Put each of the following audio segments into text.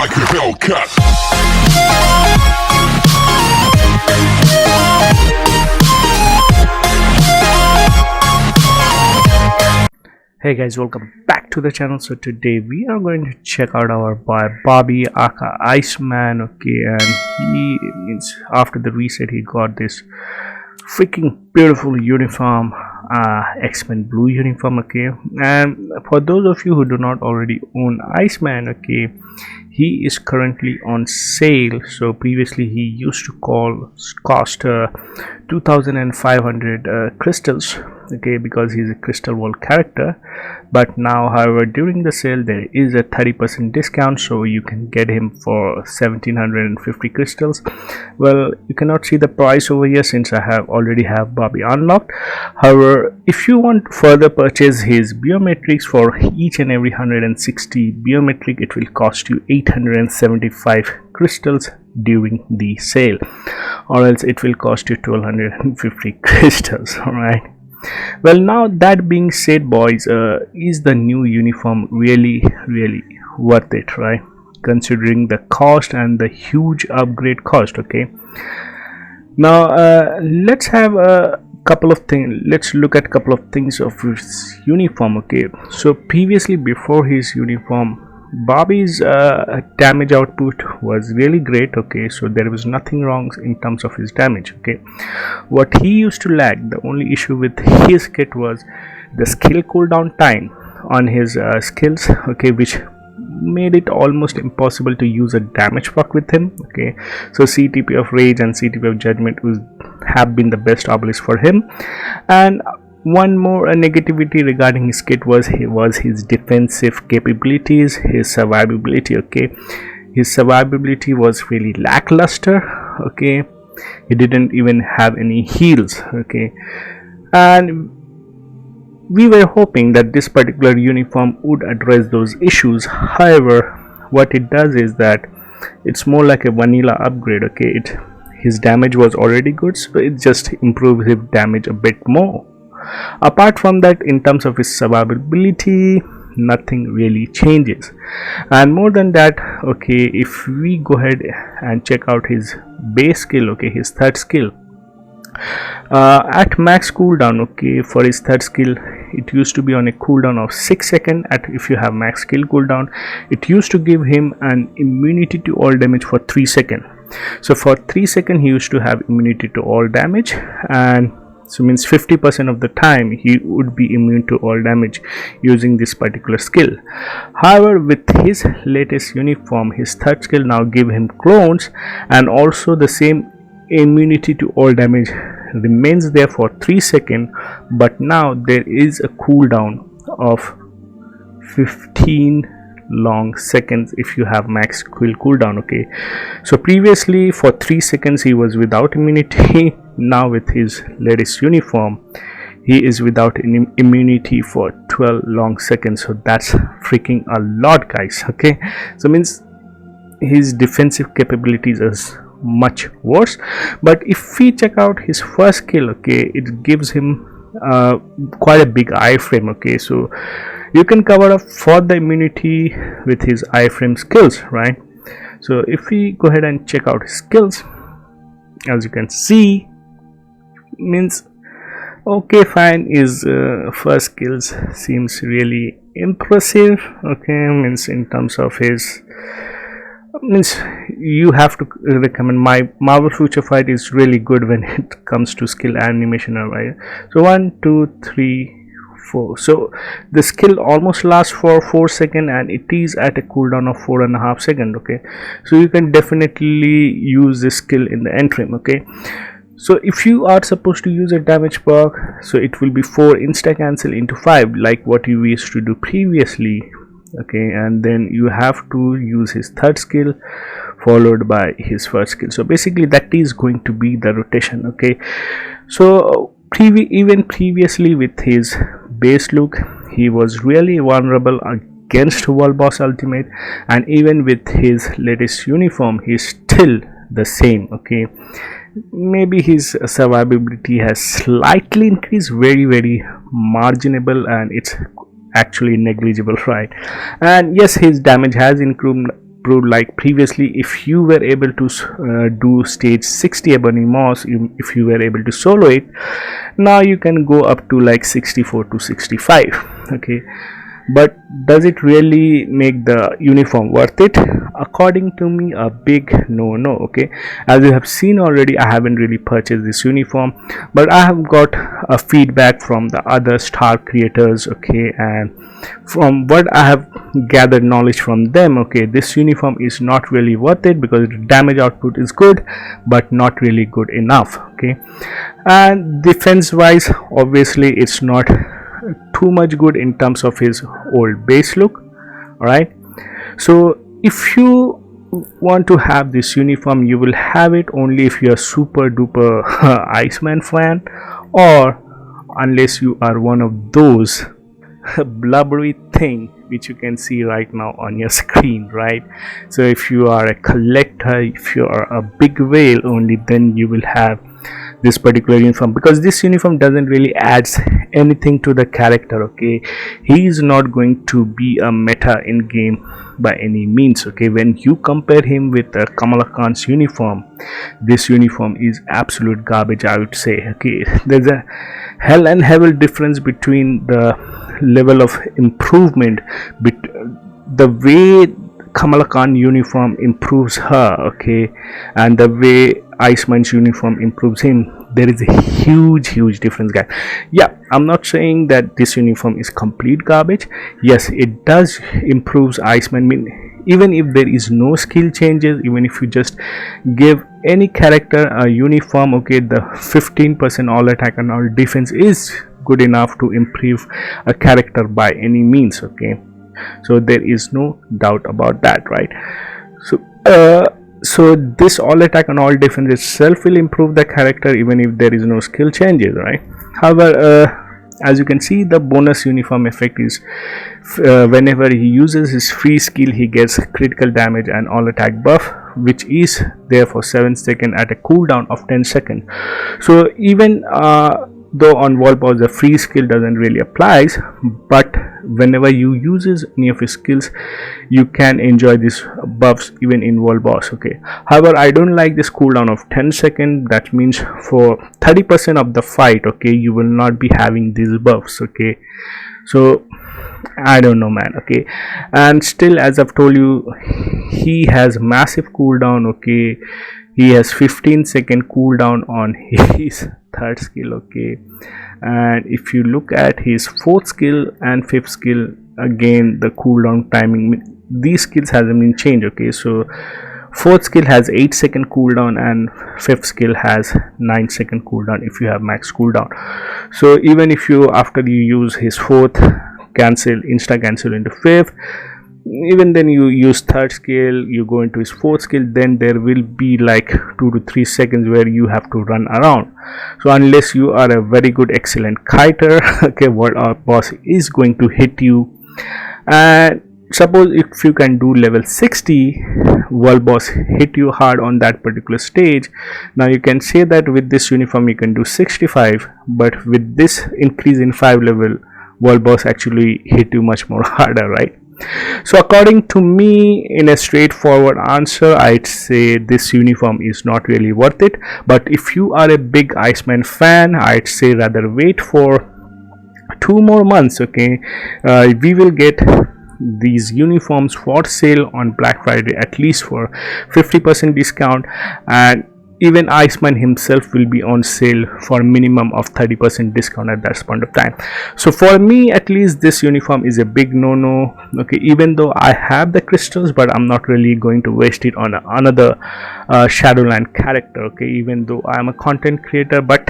like a Hellcat. Hey guys, welcome back to the channel. So today we are going to check out our boy Bobby aka Iceman. Okay, and he means after the reset he got this freaking beautiful uniform, X-Men blue uniform. Okay, and for those of you who do not already own Iceman, okay, he is currently on sale. So previously he used to cost 2,500 crystals, okay, because he's a crystal world character. But now, however, during the sale there is a 30% discount, so you can get him for 1,750 crystals. Well, you cannot see the price over here since I already have Bobby unlocked. However, if you want to further purchase his biometrics, for each and every 160 biometric it will cost you 875 crystals during the sale, or else it will cost you 1,250 crystals. All right. Well, now that being said, boys, is the new uniform really worth it, right? Considering the cost and the huge upgrade cost. Okay, now let's have a couple of things. Let's look at a couple of things of his uniform. Okay, so previously, before his uniform, Bobby's damage output was really great. Okay, so there was nothing wrong in terms of his damage. Okay, what he used to lack, the only issue with his kit was the skill cooldown time on his skills, okay, which made it almost impossible to use a damage proc with him. Okay, so CTP of rage and CTP of judgment have been the best obelisk for him. And one more negativity regarding his kit was his defensive capabilities, his survivability. Okay, his survivability was really lackluster. Okay, he didn't even have any heals. Okay, and we were hoping that this particular uniform would address those issues. However, what it does is that it's more like a vanilla upgrade. Okay, his damage was already good, so it just improves his damage a bit more. Apart from that, in terms of his survivability, nothing really changes. And more than that, okay, if we go ahead and check out his base skill, okay, his third skill, at max cooldown, okay, for his third skill it used to be on a cooldown of 6 seconds. If you have max skill cooldown, it used to give him an immunity to all damage for 3 seconds. So for 3 seconds he used to have immunity to all damage, and so means 50% of the time he would be immune to all damage using this particular skill. However, with his latest uniform, his third skill now give him clones, and also the same immunity to all damage remains there for 3 seconds, but now there is a cooldown of 15 long seconds if you have max skill cooldown. Okay, so previously for 3 seconds he was without immunity. Now with his latest uniform he is without immunity for 12 long seconds, so that's freaking a lot, guys. Okay, so means his defensive capabilities is much worse. But if we check out his first skill, okay, it gives him quite a big iframe. Okay, so you can cover up for the immunity with his iframe skills, right? So if we go ahead and check out his skills, as you can see, means okay, fine, his first skills seems really impressive. Okay, means in terms of his, means you have to recommend my Marvel Future Fight is really good when it comes to skill animation, right? So 1 2 3 4, so the skill almost lasts for 4 seconds and it is at a cooldown of 4.5 seconds. Okay, so you can definitely use this skill in the end frame. Okay, so if you are supposed to use a damage perk, so it will be 4 insta cancel into 5 like what you used to do previously. Okay, and then you have to use his third skill followed by his first skill. So basically that is going to be the rotation. Okay, so even previously with his base look he was really vulnerable against world boss ultimate, and even with his latest uniform he's still the same. Okay, maybe his survivability has slightly increased, very marginable, and it's actually negligible, right? And yes, his damage has improved improved. Like previously, if you were able to do stage 60 ebony moss, if you were able to solo it, now you can go up to like 64 to 65. Okay, but does it really make the uniform worth it? According to me, a big no. Okay, as you have seen already, I haven't really purchased this uniform, but I have got a feedback from the other star creators. Okay, and from what I have gathered knowledge from them, okay, this uniform is not really worth it because the damage output is good but not really good enough. Okay, and defense wise, obviously it's not too much good in terms of his old base look. All right, so if you want to have this uniform, you will have it only if you are super duper Iceman fan, or unless you are one of those blubbery thing which you can see right now on your screen, right? So if you are a collector, if you are a big whale, only then you will have this particular uniform, because this uniform doesn't really adds anything to the character. Okay, he is not going to be a meta in game by any means. Okay, when you compare him with Kamala Khan's uniform, this uniform is absolute garbage, I would say. Okay, there's a hell and heaven difference between the level of improvement, the way Kamala Khan uniform improves her, okay, and the way Iceman's uniform improves him. There is a huge difference, guys. Yeah, I'm not saying that this uniform is complete garbage. Yes, it does improves Iceman. I mean, even if there is no skill changes, even if you just give any character a uniform, okay, the 15% all attack and all defense is good enough to improve a character by any means. Okay, so there is no doubt about that, right? So this all attack and all defense itself will improve the character even if there is no skill changes, right? However, as you can see, the bonus uniform effect is whenever he uses his free skill, he gets critical damage and all attack buff, which is there for 7 seconds at a cooldown of 10 seconds. So even though on wall boss the free skill doesn't really applies, but whenever you uses any of his skills, you can enjoy these buffs even in wall boss. Okay, however, I don't like this cooldown of 10 seconds. That means for 30% of the fight, okay, you will not be having these buffs. Okay, so I don't know, man. Okay, and still, as I've told you, he has massive cooldown. Okay, he has 15-second cooldown on his third skill. Okay, and if you look at his fourth skill and fifth skill, again the cooldown timing, these skills hasn't been changed. Okay, so fourth skill has 8-second cooldown and fifth skill has 9-second cooldown if you have max cooldown. So even if you, after you use his fourth, insta cancel into fifth, even then you use third skill, you go into his fourth skill, then there will be like 2 to 3 seconds where you have to run around. So unless you are a very good excellent kiter, okay, what our boss is going to hit you. And suppose if you can do level 60, world boss hit you hard on that particular stage, now you can say that with this uniform you can do 65, but with this increase in 5 level, world boss actually hit you much more harder, right? So according to me, in a straightforward answer, I'd say this uniform is not really worth it. But if you are a big Iceman fan, I'd say rather wait for 2 more months. Okay, we will get these uniforms for sale on Black Friday, at least for 50% discount, and even Iceman himself will be on sale for minimum of 30% discount at that point of time. So for me, at least, this uniform is a big no. Okay, even though I have the crystals, but I'm not really going to waste it on another Shadowland character. Okay, even though I'm a content creator, but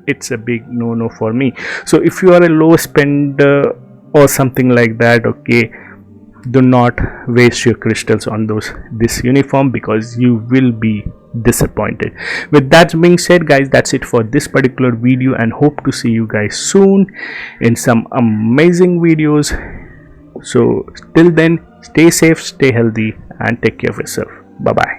it's a big no for me. So if you are a low spender or something like that, okay, do not waste your crystals on this uniform, because you will be disappointed. With that being said, guys, that's it for this particular video, and hope to see you guys soon in some amazing videos. So till then, stay safe, stay healthy, and take care of yourself. Bye bye.